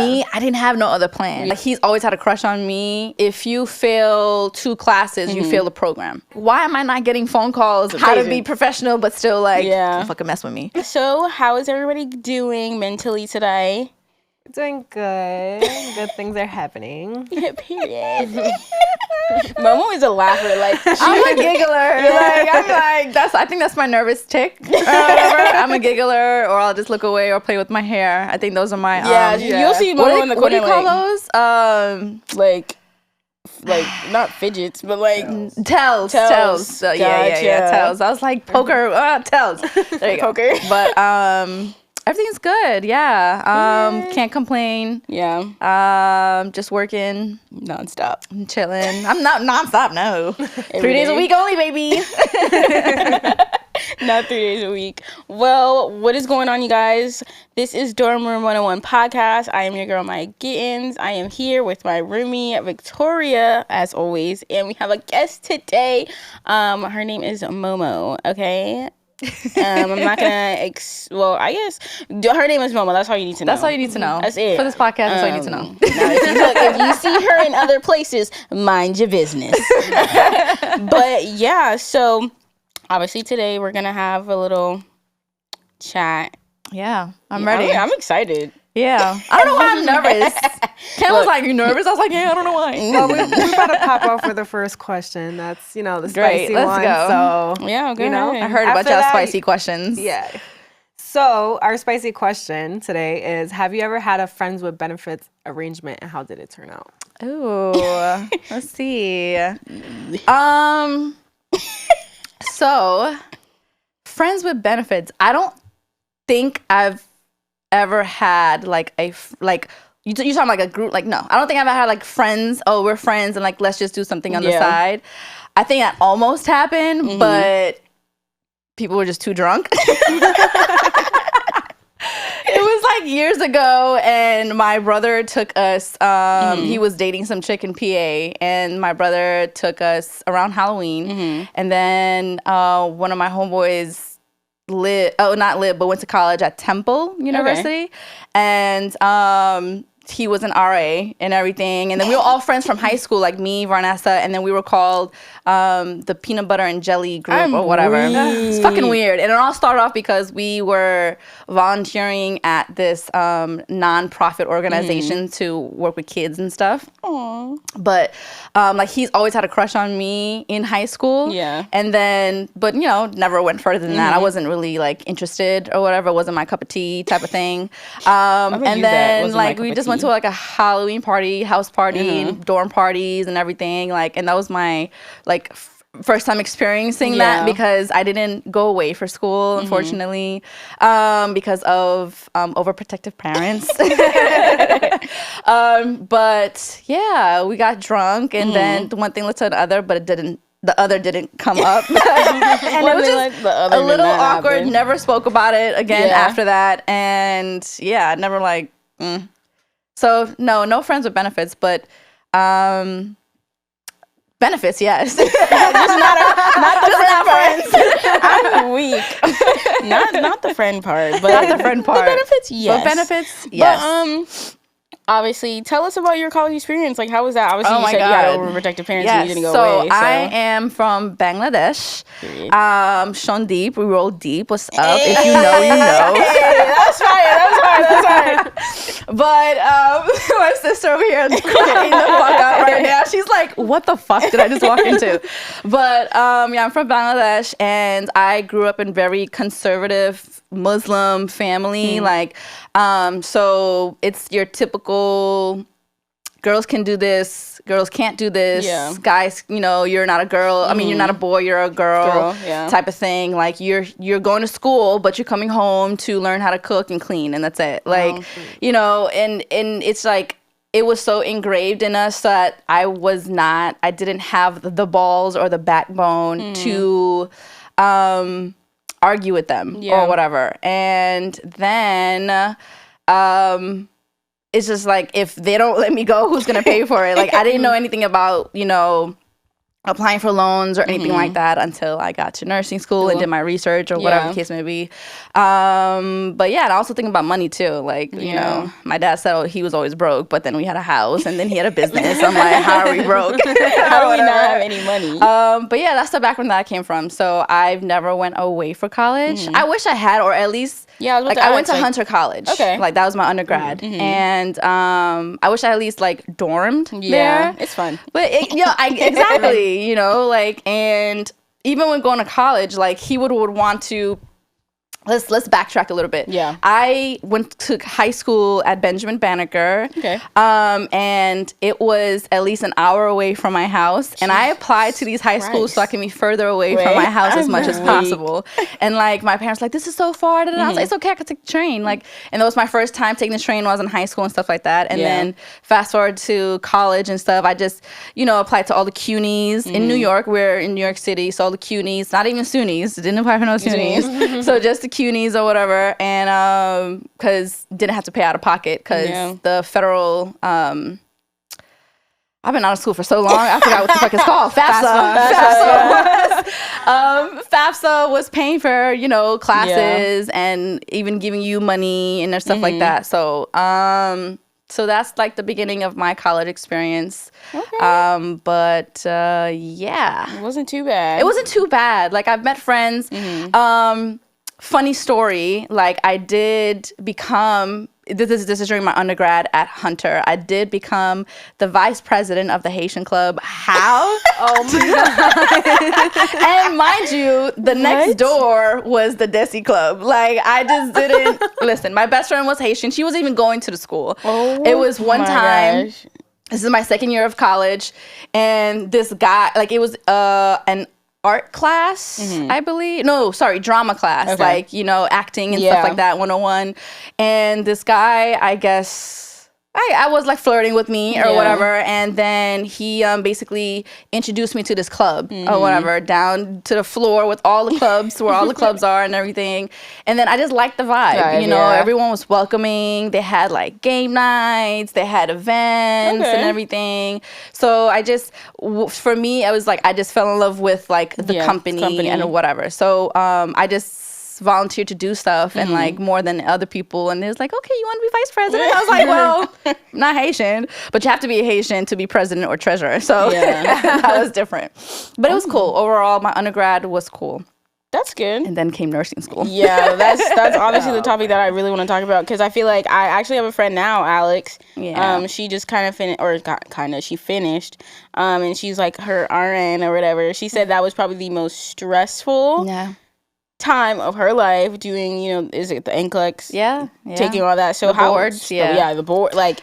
me, I didn't have no other plan. Like, he's always had a crush on me. If you fail 2 classes, you fail the program. Why am I not getting phone calls? How to be professional, but still like, don't fucking mess with me. So how is everybody doing mentally today? Doing good. Good things are happening. Period. Momo is a laugher. Like, I'm a giggler. I think that's my nervous tick or whatever. I'm a giggler, or I'll just look away or play with my hair. I think those are my you'll see Momo in the corner. What do you call those? Like not fidgets, but like tells. So, yeah, tells. I was like poker, tells. There you go. Poker. But everything's good. Yeah. Can't complain. Yeah. Just working nonstop, chilling. I'm not nonstop. No. 3 days a week only, baby. Not 3 days a week. Well, what is going on, you guys? This is Dorm Room 101 podcast. I am your girl, Maya Gittins. I am here with my roomie, Victoria, as always. And we have a guest today. Her name is Momo, okay? I'm not gonna I guess her name is Momo. That's all you need to know. That's all you need to know. That's it for this podcast. That's all you need to know. Now, if you see her in other places, mind your business. But yeah, so obviously today we're gonna have a little chat. Yeah, I'm ready. I'm excited. Yeah. I don't know why I'm nervous. Ken was like, you nervous? I was like, yeah, I don't know why. Well, we about to pop off with the first question. That's, the spicy Let's one. Go. So, yeah, good. I heard about y'all spicy questions. Yeah. So, our spicy question today is, have you ever had a friends with benefits arrangement, and how did it turn out? Ooh, let's see. So, friends with benefits. I don't think I've ever had you talking like a group, like, no, I don't think I've ever had like friends, we're friends and like let's just do something on the side. I think that almost happened, but people were just too drunk. It was like years ago, and my brother took us, he was dating some chick in PA, and my brother took us around Halloween, and then one of my homeboys went to college at Temple University, and he was an RA and everything, and then we were all friends from high school, like me, Varnessa, and then we were called the Peanut Butter and Jelly Group or whatever. It's fucking weird, and it all started off because we were volunteering at this non-profit organization to work with kids and stuff. Aww. But like, he's always had a crush on me in high school. Yeah. And then, but never went further than that. I wasn't really like interested or whatever. It wasn't my cup of tea type of thing. And then like we just went to like a Halloween party, house party, and dorm parties and everything. Like, and that was my like first time experiencing that, because I didn't go away for school, unfortunately, because of overprotective parents. But yeah, we got drunk, and then one thing led to the other, but the other didn't come up. And it was just a little awkward. Happen. Never spoke about it again after that. And yeah, never like, So no friends with benefits, but benefits, yes. I'm weak. Not the friend part, but not the friend part. The benefits, yes. But benefits, yes. But obviously, tell us about your college experience. Like, how was that? Obviously, you said you had overprotective parents and you didn't go away. So I am from Bangladesh. Shone deep, we roll deep. What's up? If you know, you know. Hey, that's fine. But my sister over here is cracking the fuck up right now. She's like, what the fuck did I just walk into? But I'm from Bangladesh, and I grew up in very conservative Muslim family. Like, so it's your typical girls can do this, girls can't do this. Yeah. Guys, you're not a girl. I mean, you're not a boy, you're a girl type of thing. Like, you're going to school, but you're coming home to learn how to cook and clean, and that's it. Like, and it's like, it was so engraved in us that I didn't have the balls or the backbone to argue with them or whatever. And then it's just like, if they don't let me go, who's gonna pay for it? Like, I didn't know anything about applying for loans or anything like that until I got to nursing school and did my research or whatever the case may be. But yeah, and I also think about money too. Like, you know, my dad said he was always broke, but then we had a house and then he had a business. I'm like, how are we broke? How do we not have any money? But yeah, that's the background that I came from. So I've never went away for college. I wish I had, or at least I went to Hunter College. Okay. Like that was my undergrad. And I wish I at least like dormed there. It's fun. But exactly. You know, like, and even when going to college, like he would want to. Let's backtrack a little bit. Yeah. I went to high school at Benjamin Banneker. Okay. And it was at least an hour away from my house. And I applied to these high schools so I can be further away from my house as much as possible. And like my parents were like, this is so far. And I was like, it's okay, I could take the train. Like, and that was my first time taking the train when I was in high school and stuff like that. And then fast forward to college and stuff, I just, you know, applied to all the CUNYs in New York. We're in New York City, so all the CUNYs, not even SUNYs, didn't apply for no SUNYs. So just the CUNYs or whatever, and because didn't have to pay out of pocket because the federal I've been out of school for so long I forgot what the fuck it's called. FAFSA was paying for, you know, classes and even giving you money and stuff like that. So so that's like the beginning of my college experience. Okay. But yeah, it wasn't too bad. It wasn't too bad. Like I've met friends. Funny story, like I did become, this is during my undergrad at Hunter, I did become the vice president of the Haitian club. How? Oh my God. And mind you, the next door was the Desi club. Like I just didn't, listen, my best friend was Haitian. She wasn't even going to the school. It was one time. Gosh. This is my second year of college. And this guy, like it was an art class, I believe. No, sorry, drama class. Okay. Like, you know, acting and stuff like that, 101. And this guy, I guess, I was like flirting with me or whatever. And then he basically introduced me to this club or whatever, down to the floor with all the clubs, where all the clubs are and everything. And then I just liked the vibe. You know, everyone was welcoming. They had like game nights, they had events and everything. So I just, for me, I was like, I just fell in love with like the company and whatever. So I just volunteered to do stuff and like more than other people, and it was like, okay, you want to be vice president? I was like, well, I'm not Haitian, but you have to be a Haitian to be president or treasurer, so that was different, but it was cool overall. My undergrad was cool. That's good. And then came nursing school. Yeah, that's obviously the topic that I really want to talk about, because I feel like I actually have a friend now, Alex. She just kind of she finished, and she's like her RN or whatever. She said that was probably the most stressful time of her life, doing, you know, is it the Nclex? Taking all that. So the boards, the board, like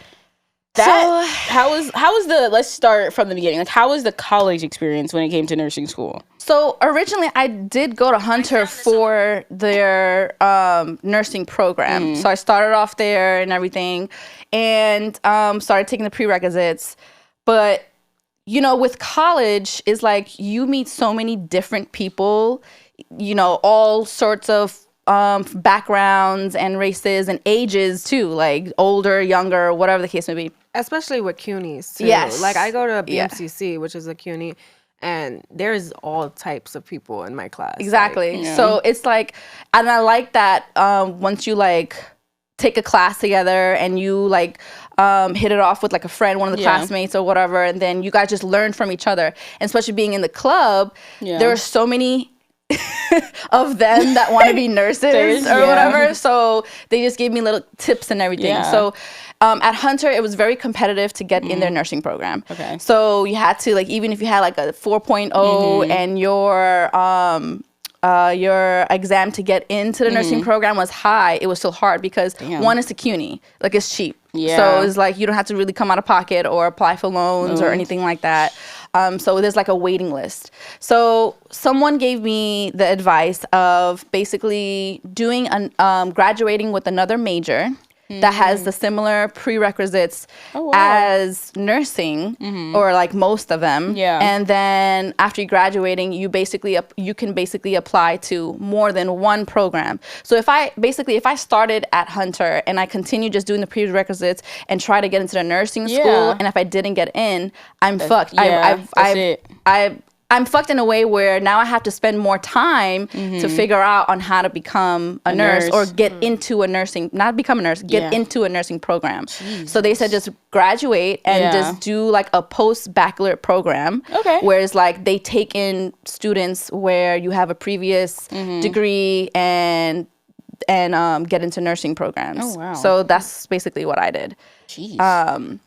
that. So, how was the, let's start from the beginning. Like, how was the college experience when it came to nursing school? So originally I did go to Hunter for their nursing program. So I started off there and everything, and started taking the prerequisites. But you know, with college, is like you meet so many different people, you know, all sorts of backgrounds and races and ages too, like older, younger, whatever the case may be. Especially with CUNYs too. Yes. Like I go to BMCC, which is a CUNY, and there's all types of people in my class. Exactly. Like, so it's like, and I like that once you like take a class together and you like hit it off with like a friend, one of the classmates or whatever, and then you guys just learn from each other. And especially being in the club, there are so many of them that want to be nurses or whatever, so they just gave me little tips and everything. So at Hunter, it was very competitive to get in their nursing program. So you had to, like, even if you had like a 4.0 and your exam to get into the nursing program was high, it was still hard because one is the CUNY, like it's cheap. So it's like you don't have to really come out of pocket or apply for loans or anything like that. So there's like a waiting list. So someone gave me the advice of basically doing graduating with another major that has the similar prerequisites as nursing, or like most of them. And then after you graduating, you can basically apply to more than one program. So if I started at Hunter and I continue just doing the prerequisites and try to get into the nursing school, and if I didn't get in, I'm fucked. I'm fucked in a way where now I have to spend more time to figure out on how to become a nurse or get into a nursing, not become a nurse, get into a nursing program. So they said just graduate and just do like a post-baccalaureate program. Okay. Whereas like they take in students where you have a previous degree and get into nursing programs. Oh, wow. So that's basically what I did. Jeez.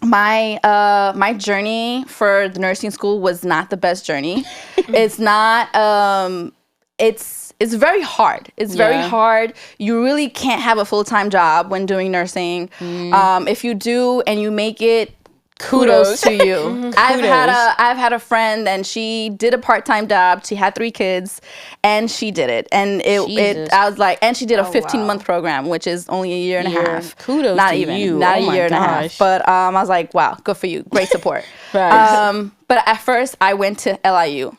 My journey for the nursing school was not the best journey. It's not it's very hard. It's very hard. You really can't have a full-time job when doing nursing. If you do and you make it, kudos to you. I've had a friend and she did a part-time job. She had 3 kids and she did it. And I was like, and she did a 15-month program, which is only a year and a half. Kudos not to even, you. Not Oh a my year and a half. gosh. But I was like, wow, good for you. Great support. Right. But at first I went to LIU.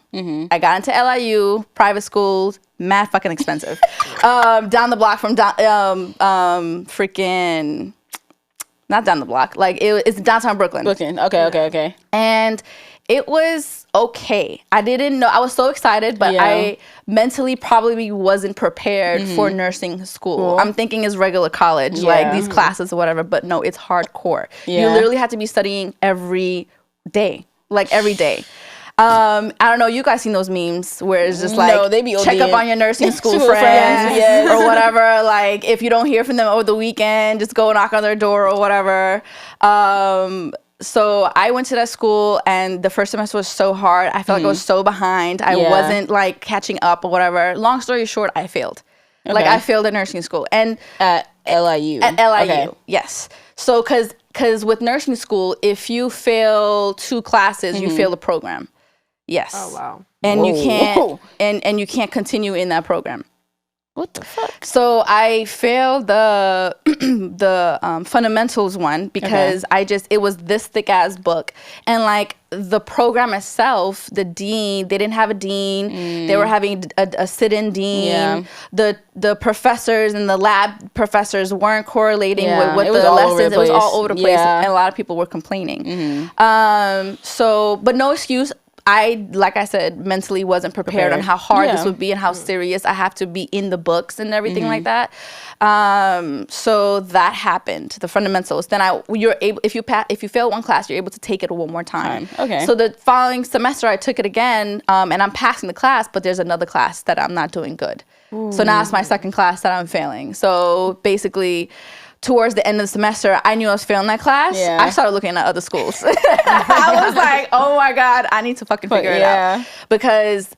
I got into LIU, private schools, mad fucking expensive. Down the block from freaking... Not down the block. Like it's downtown Brooklyn. Okay. And it was okay. I didn't know. I was so excited, but I mentally probably wasn't prepared for nursing school. I'm thinking it's regular college, like these classes or whatever. But no, it's hardcore. You literally have to be studying every day, like every day. I don't know. You guys seen those memes where it's just like, they be check up on your nursing school friends or whatever. Like if you don't hear from them over the weekend, just go knock on their door or whatever. So I went to that school and the first semester was so hard. I felt like I was so behind. I wasn't like catching up or whatever. Long story short, I failed. Okay. Like I failed at nursing school and at LIU. Okay. Yes. So because with nursing school, if you fail 2 classes, you fail the program. Yes. Oh wow. And you can't and you can't continue in that program. What the fuck? So I failed the fundamentals one because it was this thick ass book, and like the program itself, the dean, they didn't have a dean. They were having a sit-in dean. The professors and the lab professors weren't correlating with what the lessons. It was all over the place, and a lot of people were complaining. But no excuse. Like I said, mentally wasn't prepared on how hard this would be and how serious I have to be in the books and everything like that. So that happened, the fundamentals. Then you're able, if you fail one class, you're able to take it one more time. Okay. So the following semester, I took it again, and I'm passing the class, but there's another class that I'm not doing good. So now it's my second class that I'm failing. So basically, towards the end of the semester, I knew I was failing that class. I started looking at other schools. I was like, oh my God, I need to fucking figure it out. Because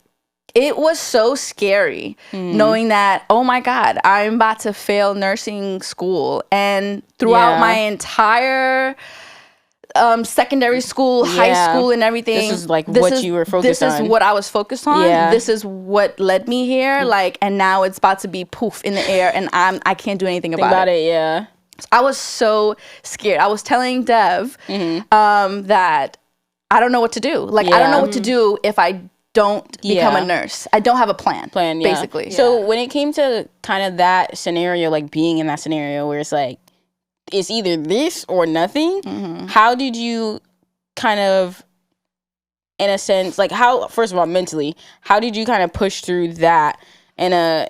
it was so scary knowing that, oh my God, I'm about to fail nursing school. And throughout my entire secondary school, high school and everything. This is like what you were focused on. This is what I was focused on. This is what led me here. Like, and now it's about to be poof in the air and I can't do anything about it. I was so scared. I was telling Dev that I don't know what to do. Like, I don't know what to do if I don't become a nurse. I don't have a plan, basically. So when it came to kind of that scenario, like being in that scenario where it's like, it's either this or nothing, how did you kind of, in a sense, like how, first of all, mentally, how did you kind of push through that in a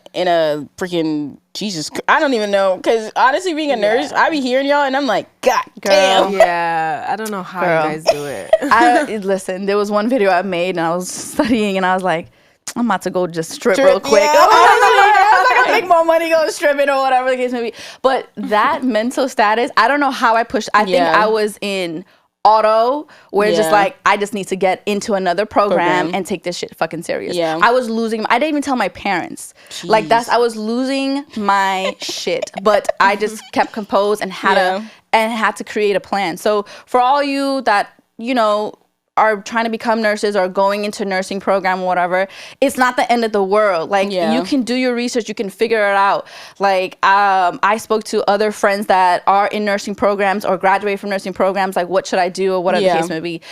freaking, Jesus, I don't even know, because honestly, being a nurse, I be hearing y'all and I'm like, God damn. Yeah, I don't know how you guys do it. Listen, there was one video I made and I was studying and I was like, I'm about to go just strip real quick. I was like, I'll make more money go stripping or whatever the case may be. But that mental status, I don't know how I pushed. I think I was in auto where it's just like, I just need to get into another program and take this shit fucking serious. I was losing. I didn't even tell my parents. Jeez. Like I was losing my shit. But I just kept composed and had to create a plan. So for all you that, you know, are trying to become nurses or going into nursing program or whatever, it's not the end of the world. Like you can do your research, you can figure it out. Like I spoke to other friends that are in nursing programs or graduate from nursing programs, like what should I do or whatever the case may be.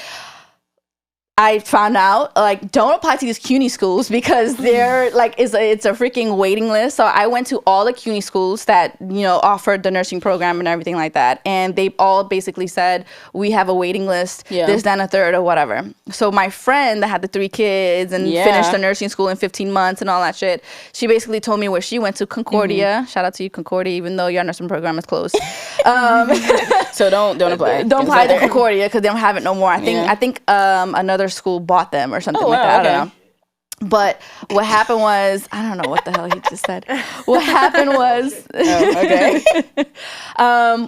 I found out, like, don't apply to these CUNY schools because they're like, it's a freaking waiting list. So I went to all the CUNY schools that, you know, offered the nursing program and everything like that. And they all basically said, we have a waiting list, this, then a third or whatever. So my friend that had the 3 kids and finished the nursing school in 15 months and all that shit, she basically told me where she went to, Concordia. Shout out to you, Concordia, even though your nursing program is closed. So don't apply. Don't apply to Concordia because they don't have it no more. I think another school bought them or something like that. I don't know. But what happened was, I don't know what the hell he just said. What happened was,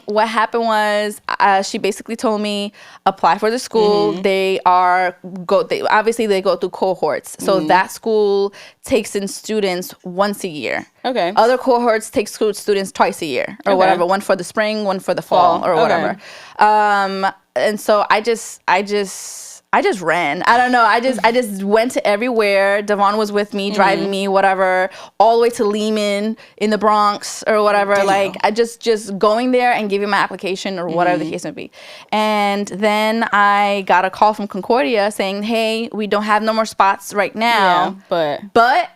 what happened was, she basically told me, apply for the school. They obviously they go through cohorts. So that school takes in students once a year. Okay. Other cohorts take students twice a year or whatever. One for the spring, one for the fall or whatever. And so I just ran. I don't know. I just went to everywhere. Devon was with me, driving me, whatever, all the way to Lehman in the Bronx or whatever. Damn. Like, I just going there and giving my application or whatever the case may be. And then I got a call from Concordia saying, hey, we don't have no more spots right now. Yeah, but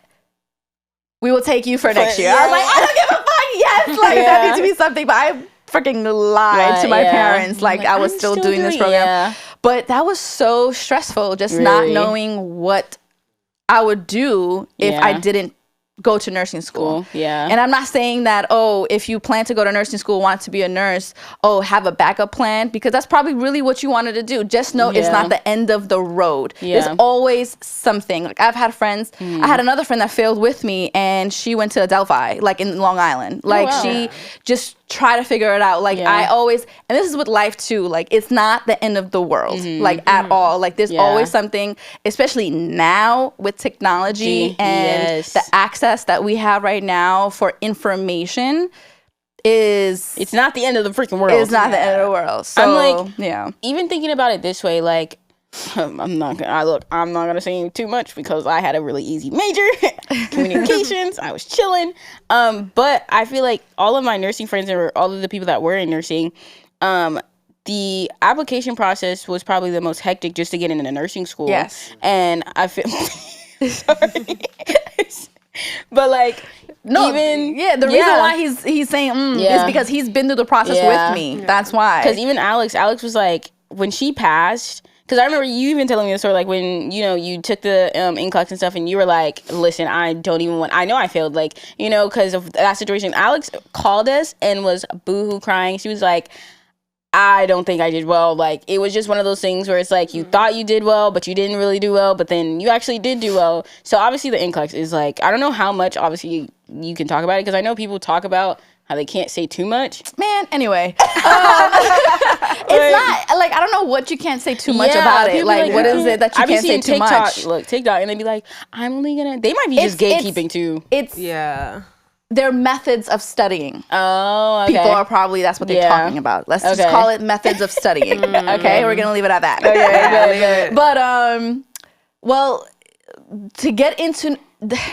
we will take you for next year. I was like, I don't give a fuck. Yes. Like, that needs to be something. But I freaking lied to my parents. Like, I was still doing this program. Yeah. But that was so stressful, just not knowing what I would do if I didn't go to nursing school. Yeah. And I'm not saying that, oh, if you plan to go to nursing school, want to be a nurse, oh, have a backup plan, because that's probably really what you wanted to do. Just know it's not the end of the road. There's always something. Like, I've had friends, I had another friend that failed with me, and she went to Adelphi, like in Long Island. Like, she just try to figure it out. Like, I always, and this is with life too, like, it's not the end of the world, like, at all. Like, there's always something, especially now with technology and the access that we have right now for information it's not the end of the freaking world. It's not the end of the world. So I'm like, even thinking about it this way, like, I'm not gonna say too much because I had a really easy major, communications. I was chilling, but I feel like all of my nursing friends or all of the people that were in nursing, the application process was probably the most hectic just to get into nursing school. Yes, and I feel sorry. But like, the reason why he's saying is because he's been through the process with me. That's why. Because even Alex was like, when she passed, because I remember you even telling me the story, like, when, you know, you took the Nclex and stuff, and you were like, listen, I know I failed, like, you know, because of that situation. Alex called us and was boohoo crying. She was like, I don't think I did well. Like, it was just one of those things where it's like, you thought you did well, but you didn't really do well, but then you actually did do well. So obviously the Nclex is like, I don't know how much obviously you can talk about it, because I know people talk about how they can't say too much. Man, anyway. It's not, like, I don't know what you can't say too much about it. Like, what is it that you can't say too much? Look, TikTok, and they'd be like, I'm only gonna, they might be just gatekeeping too. They're methods of studying. Oh, okay. People are probably, that's what they're talking about. Let's just call it methods of studying. Okay, we're gonna leave it at that. Okay. But well, to get into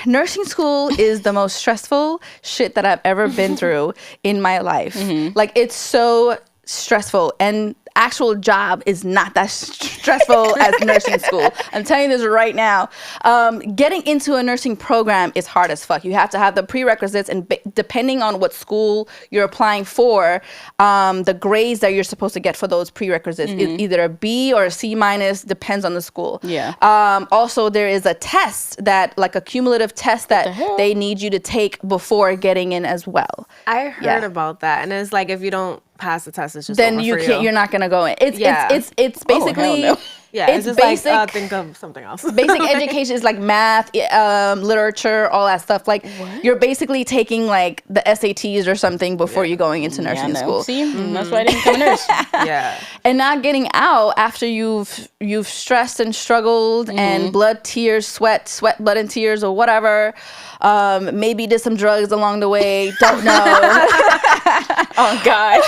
nursing school is the most stressful shit that I've ever been through in my life. Like, it's so stressful, and actual job is not that stressful as nursing school. I'm telling you this right now. Getting into a nursing program is hard as fuck. You have to have the prerequisites, and depending on what school you're applying for, the grades that you're supposed to get for those prerequisites is either a B or a C minus, depends on the school. Also, there is a test that, like a cumulative test that they need you to take before getting in as well. I heard about that, and it's like, if you don't pass the test, it's just then over you for can't. You're not gonna go in. It's basically it's just basic. Like, think of something else. Basic education is like math, literature, all that stuff. Like, you're basically taking like the SATs or something before you're going into nursing school. See, that's why I didn't become a nurse. And not getting out after you've stressed and struggled and blood, tears, sweat, blood and tears, or whatever. Maybe did some drugs along the way. Don't know. Oh God.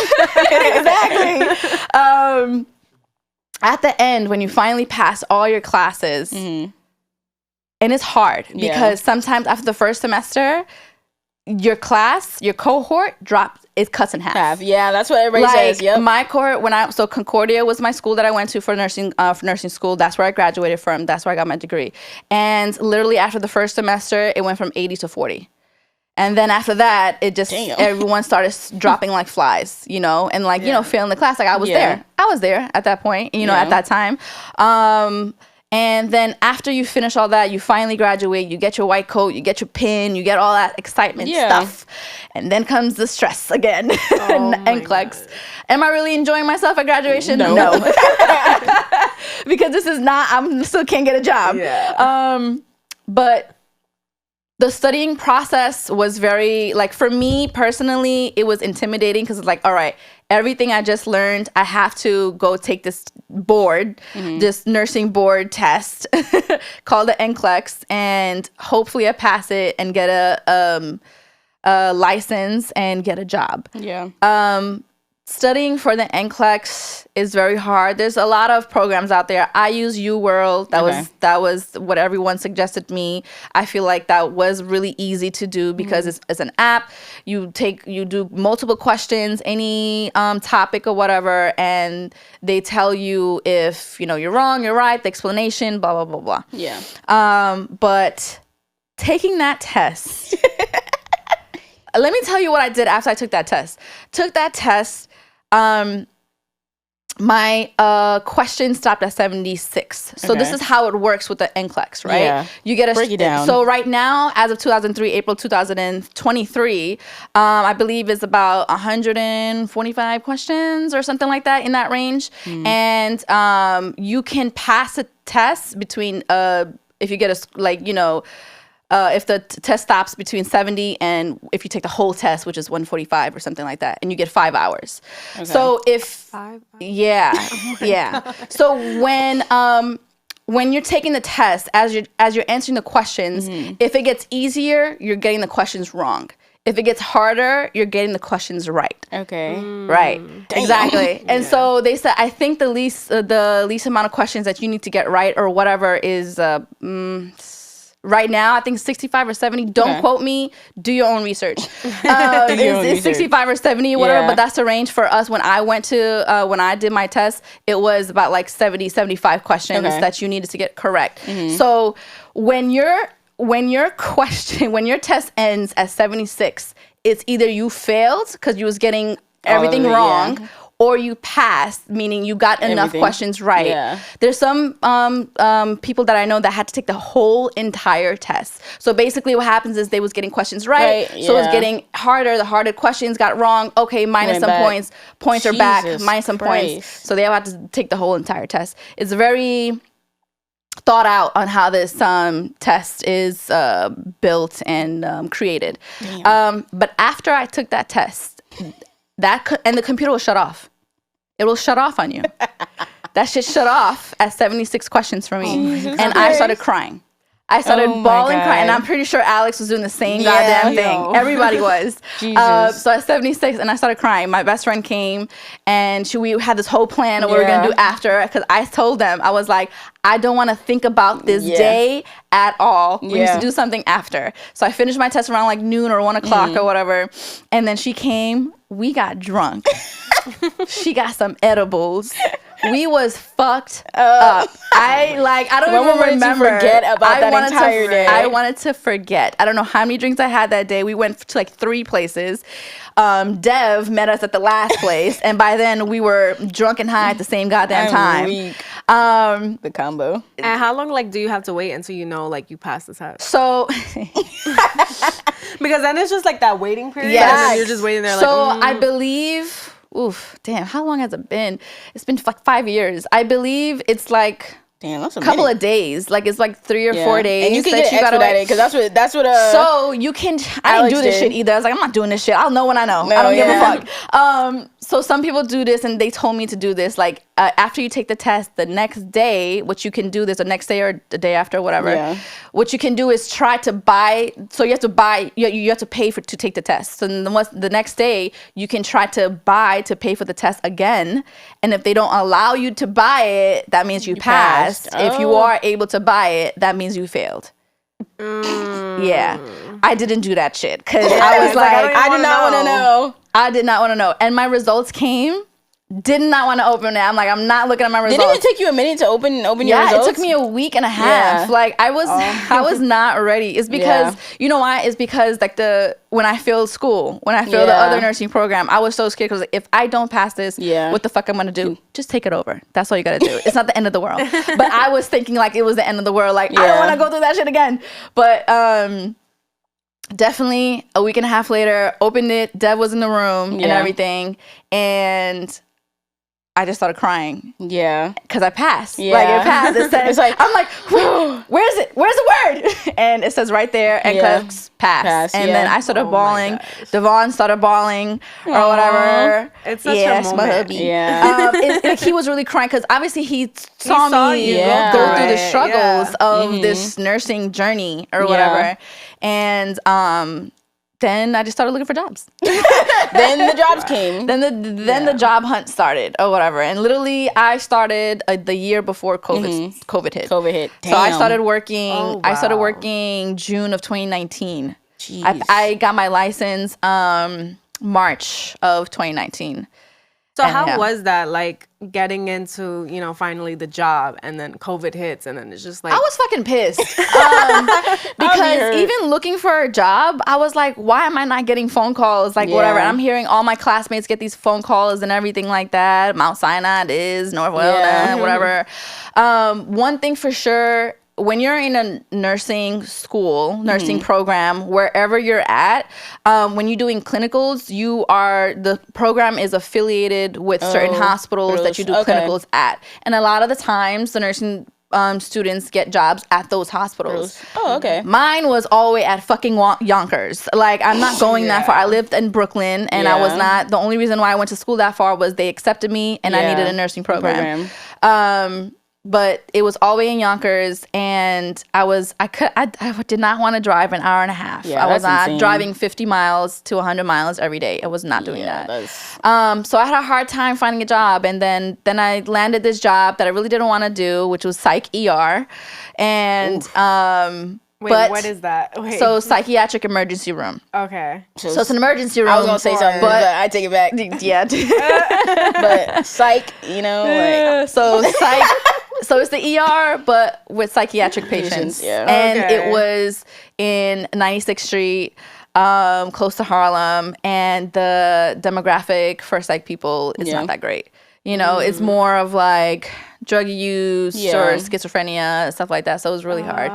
Exactly. At the end, when you finally pass all your classes, and it's hard because sometimes after the first semester, your class, your cohort it cuts in half. Yeah, that's what everybody says. Yep. My cohort, so Concordia was my school that I went to for nursing school. That's where I graduated from. That's where I got my degree. And literally after the first semester, it went from 80 to 40. And then after that, it just, everyone started dropping like flies, you know, and like, you know, failing the class. Like I was there. I was there at that point, you know, at that time. And then after you finish all that, you finally graduate, you get your white coat, you get your pin, you get all that excitement stuff. And then comes the stress again. Nclex. Am I really enjoying myself at graduation? No. Because this is not, I still can't get a job. Yeah. But the studying process was very, like, for me personally, it was intimidating because it's like, all right, everything I just learned, I have to go take this board, this nursing board test called the Nclex, and hopefully I pass it and get a license and get a job. Yeah. Studying for the Nclex is very hard. There's a lot of programs out there. I use UWorld. That was what everyone suggested me. I feel like that was really easy to do because it's an app. You do multiple questions, any topic or whatever, and they tell you if you're wrong, you're right, the explanation, blah blah blah blah. Yeah. But taking that test. Let me tell you what I did after I took that test. My question stopped at 76. So this is how it works with the Nclex, right? Yeah. You get break it down. So right now, as of 2003, April 2023, I believe is about 145 questions or something like that in that range. And you can pass a test between if you get if the test stops between 70 and if you take the whole test, which is 145 or something like that, and you get 5 hours. Okay. So if 5 hours? Yeah. So when you're taking the test, as you're answering the questions, if it gets easier, you're getting the questions wrong. If it gets harder, you're getting the questions right. Okay. Right. Damn. Exactly. And so they said, I think the least amount of questions that you need to get right or whatever is right now, I think 65 or 70. Don't quote me. Do your own research. It's 65 or 70, whatever. But that's the range for us. When I did my test, it was about like 70, 75 questions that you needed to get correct. So when your test ends at 76, it's either you failed because you was getting everything wrong. Or you passed, meaning you got enough questions right. Yeah. There's some people that I know that had to take the whole entire test. So basically what happens is they was getting questions right. So it was getting harder. The harder questions got wrong. Okay, minus some points. Points are back, minus some points. So they have to take the whole entire test. It's very thought out on how this test is built and created. But after I took that test, and the computer will shut off. It will shut off on you. That shit shut off at 76 questions for me. And I started crying. I started bawling, crying. And I'm pretty sure Alex was doing the same goddamn thing. Everybody was. So at 76, and I started crying. My best friend came, and we had this whole plan of what we were going to do after. Because I told them, I was like, I don't want to think about this day at all. We used to do something after. So I finished my test around like noon or 1 o'clock or whatever. And then she came. We got drunk. She got some edibles. We was fucked up. I don't even remember. Forget about that entire day. I wanted to forget. I don't know how many drinks I had that day. We went to like 3 places. Dev met us at the last place, and by then we were drunk and high at the same goddamn time. The combo. And how long do you have to wait until you pass the test? So because then it's just like that waiting period. Yeah, you're just waiting there. So I believe. Oof, damn, how long has it been? It's been like 5 years. I believe it's like that's a couple of days. Like it's like 3 or 4 days. And you can get expedited because that's what so you can I didn't do this shit either. I was like, I'm not doing this shit. I'll know when I know. I don't give a fuck. So some people do this, and they told me to do this. Like after you take the test, the next day, what you can do this, the next day or the day after, whatever. Yeah. What you can do is try to buy. So you have to buy. You have to pay to take the test. So the next day, you can try to buy to pay for the test again. And if they don't allow you to buy it, that means you passed. If you are able to buy it, that means you failed. Yeah, I didn't do that shit because I was like, I did not want to know. I did not want to know. And my results came. Did not want to open it. I'm like, I'm not looking at my results. Didn't it take you a minute to open your results? Yeah, it took me a week and a half. Yeah. Like I was not ready. It's because you know why? It's because like when I failed school, when I failed the other nursing program, I was so scared because like, if I don't pass this, what the fuck I'm gonna do? Just take it over. That's all you gotta do. It's not the end of the world. But I was thinking like it was the end of the world. Like I don't want to go through that shit again. But definitely a week and a half later, opened it. Dev was in the room and everything, and I just started crying. Yeah. Because I passed. Yeah. Like, it passed. It says, I'm like, where's it? Where's the word? And it says right there, Nclex passed. And then I started bawling. Devon started bawling or whatever. It's such a moment. My hubby. Yeah. He was really crying because obviously he saw me go through the struggles of this nursing journey or whatever. And then I just started looking for jobs. Then the jobs came. Then the job hunt started or whatever. And literally I started the year before COVID hit. COVID hit. Damn. So I started working. I started working June of 2019. Jeez. I got my license March of 2019. So how was that, like, getting into, you know, finally the job, and then COVID hits, and then it's just like... I was fucking pissed. Because even looking for a job, I was like, why am I not getting phone calls? Like, whatever. And I'm hearing all my classmates get these phone calls and everything like that. Mount Sinai is, Northwell, whatever. One thing for sure... When you're in a nursing school, nursing program, wherever you're at, when you're doing clinicals, the program is affiliated with certain hospitals that you do clinicals at. And a lot of the times, the nursing students get jobs at those hospitals. Oh, okay. Mine was all the way at fucking Yonkers. Like, I'm not going that far. I lived in Brooklyn, and I was not. The only reason why I went to school that far was they accepted me, and I needed a nursing program. But it was all the way in Yonkers, and I did not want to drive an hour and a half. Yeah, I was not insane. driving 50 miles to 100 miles every day. I was not doing that. That's... So I had a hard time finding a job, and then I landed this job that I really didn't want to do, which was psych ER, and Wait, but what is that? Wait. so psychiatric emergency room. Okay. So it's an emergency room. I was gonna say something, but I take it back. Yeah. But psych, you know, like... So psych. So it's the ER, but with psychiatric patients. And it was in 96th Street, close to Harlem, and the demographic for psych people is not that great. You know, it's more of like drug use or schizophrenia, stuff like that. So it was really hard.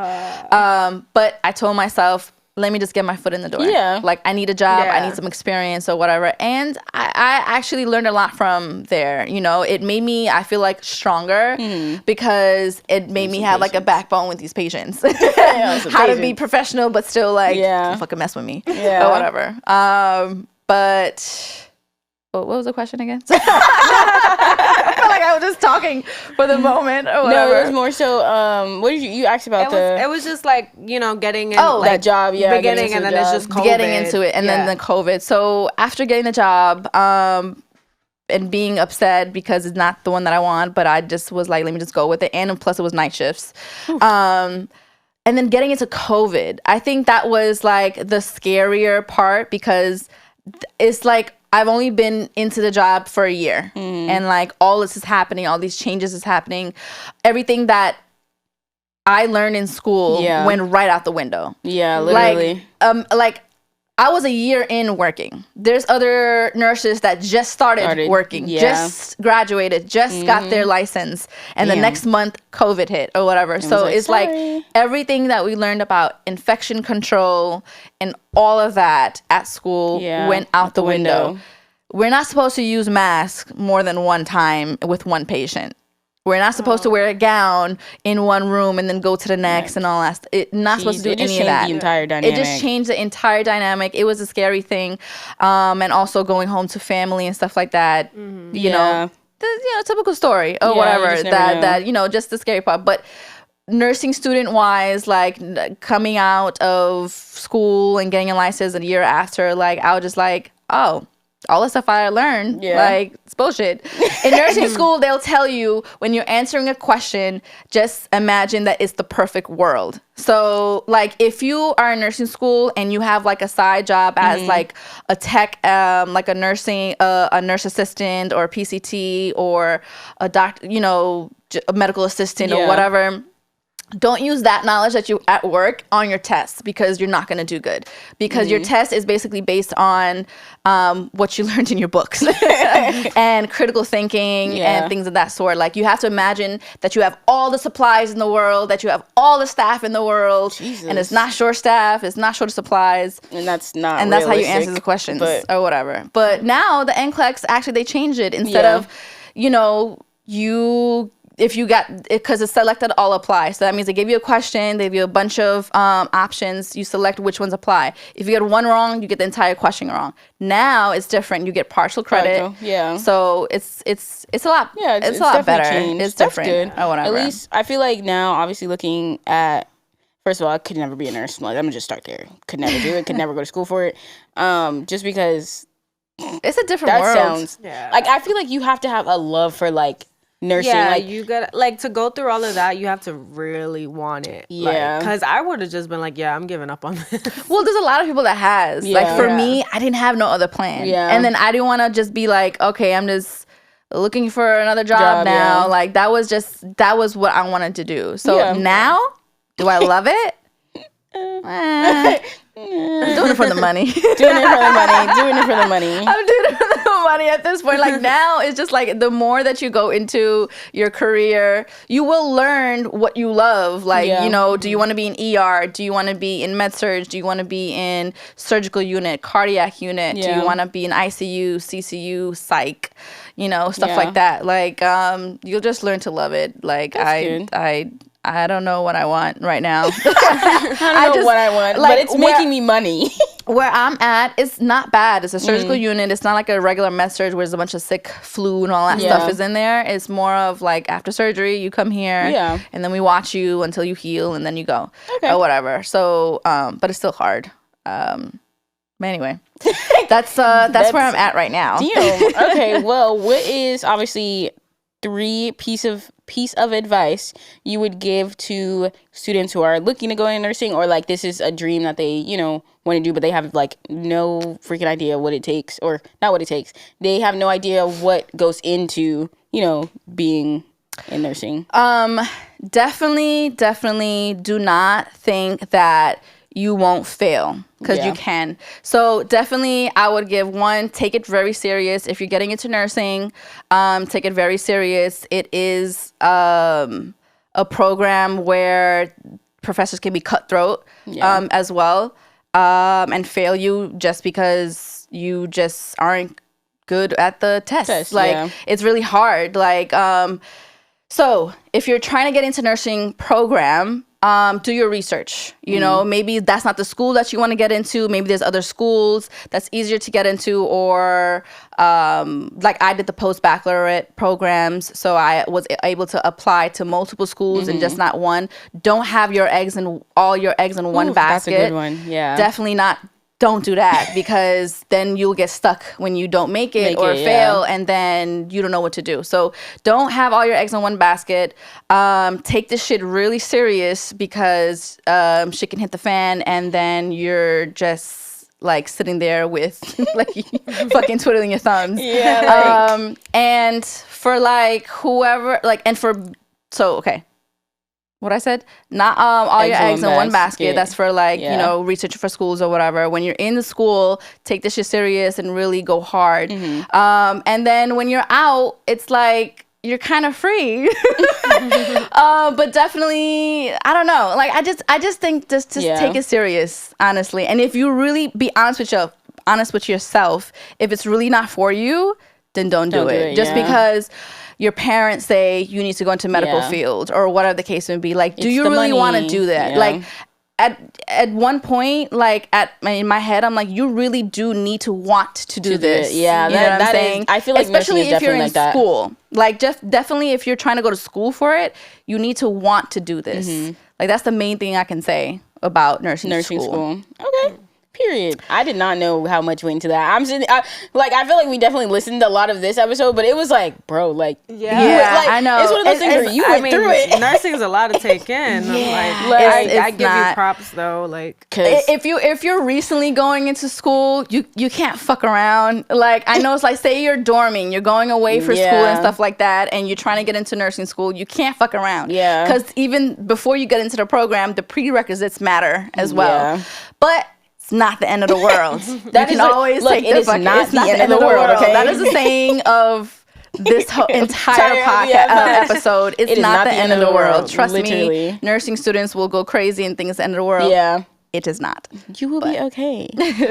But I told myself, let me just get my foot in the door. Yeah. Like, I need a job. I need some experience or whatever. And I actually learned a lot from there. You know, it made me, I feel like, stronger because it made me have like a backbone with these patients. How to be professional, but still like, don't fucking mess with me or whatever. But what was the question again? I feel like I was just talking for the moment or whatever. No, it was more so, what did you asked about It was just like, you know, getting in that job, beginning, and then it's just COVID. Getting into it, and then the COVID. So after getting the job, and being upset because it's not the one that I want, but I just was like, let me just go with it. And plus it was night shifts. And then getting into COVID, I think that was like the scarier part because it's like, I've only been into the job for a year and like all this is happening, all these changes is happening. Everything that I learned in school went right out the window. Yeah, literally. Like I was a year in working. There's other nurses that just started working, just graduated, just got their license, and the next month COVID hit or whatever. So it's like everything that we learned about infection control and all of that at school went out the window. We're not supposed to use masks more than one time with one patient. We're not supposed to wear a gown in one room and then go to the next and all that. It's not supposed to do any of that. The entire dynamic. It just changed the entire dynamic. It was a scary thing, and also going home to family and stuff like that. You know, typical story or whatever. That you know, just the scary part. But nursing student wise, like coming out of school and getting a license a year after, like I was just like, oh, all the stuff I learned, Yeah. like, it's bullshit. In nursing school, they'll tell you when you're answering a question, just imagine that it's the perfect world. So, like, if you are in nursing school and you have like a side job as like a tech, like a nurse assistant or a PCT or a doctor, you know, a medical assistant or whatever. Don't use that knowledge that you at work on your tests, because you're not going to do good, because your test is basically based on what you learned in your books and critical thinking and things of that sort. Like, you have to imagine that you have all the supplies in the world, that you have all the staff in the world, and it's not short staff, it's not short of supplies, and that's not and that's how you answer the questions or whatever. But now the Nclex, actually they changed it. Instead of, you know, if you got, because it's selected all apply. So that means they give you a question, they give you a bunch of options, you select which ones apply. If you get one wrong, you get the entire question wrong. Now it's different. You get partial credit. Yeah. So it's a lot. Yeah, it's a lot better. Changed. It's That's different. good. Or whatever. At least I feel like now, obviously looking at, first of all, I could never be a nurse. Like, I'm gonna just start there. Could never do it. Could never go to school for it. Just because it's a different world. Sounds like, I feel like you have to have a love for like nursing. Yeah, like, you gotta, like, to go through all of that, you have to really want it. Yeah. Because I would have just been like, yeah, I'm giving up on this. Well, there's a lot of people that has. Yeah. Like, for me, I didn't have no other plan. Yeah. And then I didn't want to just be like, okay, I'm just looking for another job now. Yeah. Like, that was what I wanted to do. So now, do I love it? I'm doing it for the money. doing it for the money. I'm doing it for the money at this point. Like, now it's just like, the more that you go into your career, you will learn what you love. Like, you know, do you want to be in ER? Do you want to be in med surg? Do you want to be in surgical unit, cardiac unit? Do you want to be in ICU, CCU, psych? You know, stuff like that. Like, you'll just learn to love it. Like, I don't know what I want right now. I don't know what I want, like, but it's making me money. Where I'm at, it's not bad. It's a surgical unit. It's not like a regular med surg where there's a bunch of sick flu and all that stuff is in there. It's more of like, after surgery, you come here, and then we watch you until you heal, and then you go, or whatever. So, but it's still hard. But anyway, that's where I'm at right now. Damn. Okay. Well, what is obviously 3 piece of advice you would give to students who are looking to go into nursing, or like, this is a dream that they, you know, want to do, but they have like no freaking idea what it takes, or not what it takes. They have no idea what goes into, you know, being in nursing. Definitely do not think that you won't fail, because you can. So definitely, I would give one, take it very serious. If you're getting into nursing, take it very serious. It is a program where professors can be cutthroat as well, and fail you just because you just aren't good at the test. Like, it's really hard. Like, so if you're trying to get into nursing program, do your research. You know, maybe that's not the school that you want to get into. Maybe there's other schools that's easier to get into, or like, I did the post-baccalaureate programs, so I was able to apply to multiple schools and just not one. Don't have all your eggs in one basket. That's a good one. Yeah. Definitely not. Don't do that, because then you'll get stuck when you don't make it or fail, and then you don't know what to do. So don't have all your eggs in one basket. Take this shit really serious, because shit can hit the fan, and then you're just like sitting there with like fucking twiddling your thumbs. Yeah. Like, and for like whoever, like, and for, so, okay. What I said, not all your eggs in one basket. That's for like, you know, research for schools or whatever. When you're in the school, take this shit serious and really go hard. And then when you're out, it's like, you're kind of free. But definitely, I don't know. Like, I just think just take it serious, honestly. And if you really be honest with yourself, if it's really not for you, then don't do it. Just because your parents say you need to go into medical field, or whatever the case may be. Like, do you really want to do that? Like, at one point, like, in my head, I'm like, you really do need to want to do this. Yeah, you know what I'm saying? I feel like, especially if you're in like that. school. Like, just definitely, if you're trying to go to school for it, you need to want to do this. Like, that's the main thing I can say about nursing school. Okay. Period. I did not know how much went into that. I feel like we definitely listened to a lot of this episode, but it was like, bro, like, I know. It's one of those things where you went through it. Nursing is a lot to take in. I give you props though. Like, if you're recently going into school, you can't fuck around. Like, I know it's like, say you're dorming, you're going away for school and stuff like that, and you're trying to get into nursing school, you can't fuck around. Yeah. Because even before you get into the program, the prerequisites matter as well. Yeah. But not the end of the world. That is always like, it is not the end of the world. Okay? That is the saying of this whole entire podcast episode. It's not the end of the world. Trust me, nursing students will go crazy and think it's the end of the world. Yeah. It is not. You will be okay.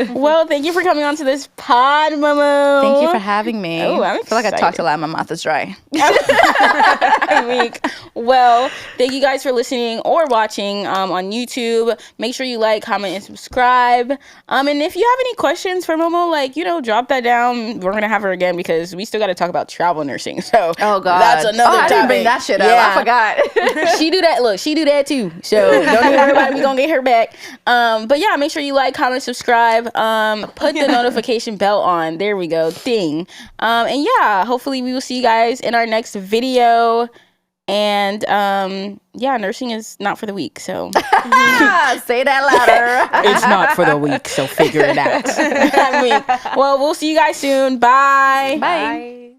Well, thank you for coming on to this pod, Momo. Thank you for having me. Oh, I'm I feel like I talked a lot. My mouth is dry. I'm weak. Well, thank you guys for listening or watching on YouTube. Make sure you like, comment, and subscribe. And if you have any questions for Momo, like, drop that down. We're going to have her again because we still got to talk about travel nursing. So, oh, God. That's another topic. I didn't bring that shit up. I forgot. She do that. Look, she do that too. So, don't even worry about it. We're going to get her back. But yeah, make sure you like, comment, subscribe, put the notification bell on. There we go. Ding. And yeah, hopefully we will see you guys in our next video. And yeah, nursing is not for the weak. So say that louder. It's not for the weak. So figure it out. Well, we'll see you guys soon. Bye. Bye.